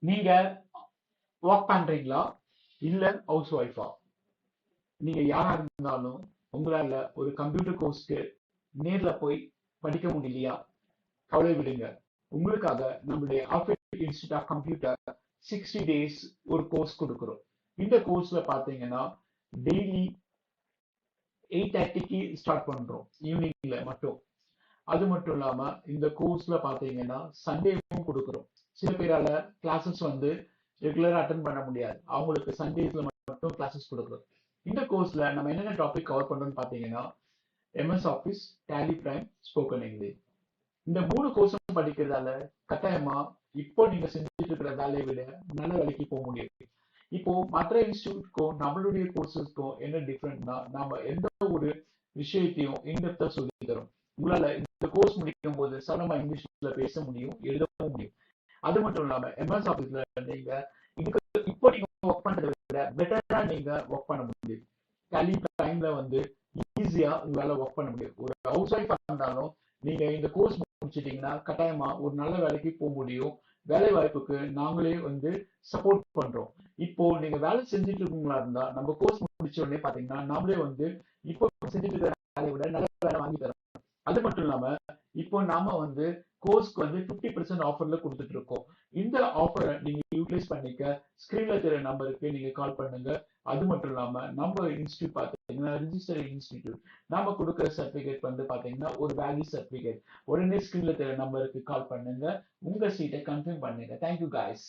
நீங்க ஒர்க் பண்றீங்களா இல்ல ஹவுஸ் ஒய்ஃபா? நீங்க யாரா இருந்தாலும் உங்களால ஒரு கம்ப்யூட்டர் கோர்ஸ்க்கு நேர்ல போய் படிக்க முடியலையா? கவலை விடுங்க. உங்களுக்காக நம்மளுடைய architect institute of computer 60 days ஒரு கோர்ஸ் கொடுக்குறோம். இந்த கோர்ஸ்ல பாத்தீங்கன்னா டெய்லி 8:30க்கு ஸ்டார்ட் பண்றோம், ஈவினிங்ல மட்டும். அது மட்டும் இல்லாம இந்த கோர்ஸ்ல பாத்தீங்கன்னா சண்டேவும் கொடுக்குறோம். சில பேரால கிளாஸஸ் வந்து ரெகுலரா அட்டன் பண்ண முடியாது, அவங்களுக்கு சண்டேஸ்ல மட்டும் கிளாஸஸ் கொடுக்குறோம். இந்த கோர்ஸ்ல நம்ம என்னென்ன டாபிக் கவர் பண்றோம்னு பாத்தீங்கன்னா MS office, tally prime, spoken English. இந்த 3 கோர்ஸும் படிக்கிறதால கட்டாயமா இப்போ நீங்க செஞ்சுட்டு இருக்கிற வேலையை விட நல்ல வேலைக்கு போக முடியும். இப்போ மற்ற இன்ஸ்டியூட்க்கும் நம்மளுடைய கோர்சஸ்க்கும் என்ன டிஃபரெண்ட்னா, நாம எந்த ஒரு விஷயத்தையும் இன்டெப்தா சொல்லி தரோம். உங்களால இந்த கோர்ஸ் முடிக்கும் போது சரளமா இங்கிலீஷ்ல பேச முடியும், எழுதவும் முடியும். அது மட்டும் இல்லாம எம்எஸ் ஆபீஸ்ல நீங்க இதுக்கு இப்போ நீங்க ஒர்க் பண்றதை விட பெட்டரா நீங்க ஒர்க் பண்ண முடியும். டேலி டைம்ல வந்து ஈஸியா உங்களால ஒர்க் பண்ண முடியும். ஒரு ஹவுஸ் ஒய்ஃபா இருந்தாலும் நீங்க இந்த கோர்ஸ் முடிச்சிட்டீங்கன்னா கட்டாயமா ஒரு நல்ல வேலைக்கு போக முடியும். வேலை வாய்ப்புக்கு நாங்களே வந்து சப்போர்ட் பண்றோம். இப்போ நீங்க வேலை செஞ்சுட்டு இருக்கீங்களா இருந்தா நம்ம கோர்ஸ் முடிச்ச உடனே பாத்தீங்கன்னா நாமளே வந்து இப்போ செஞ்சுட்டு இருக்கிற வேலையை விட நல்ல வேலை வாங்கி தரோம். அது மட்டும் இல்லாம இப்போ நாம வந்து கோர்ஸ்க்கு வந்து 50% ஆஃபர்ல கொடுத்துட்டு இருக்கோம். இந்த ஆஃபரை நீங்க யூட்டிலைஸ் பண்ணிக்க ஸ்கிரீன்ல தெரிய நம்பருக்கு நீங்க கால் பண்ணுங்க. அது மட்டும் இல்லாம நம்ம இன்ஸ்டியூட் பாத்தீங்கன்னா ரிஜிஸ்டர் இன்ஸ்டிடியூட். நாம கொடுக்குற சர்டிபிகேட் வந்து பாத்தீங்கன்னா ஒரு வேல்யூ சர்டிபிகேட். உடனே ஸ்கிரீன்ல தெரிய நம்பருக்கு கால் பண்ணுங்க, உங்க சீட்டை கன்ஃபார்ம் பண்ணுங்க. Thank you guys.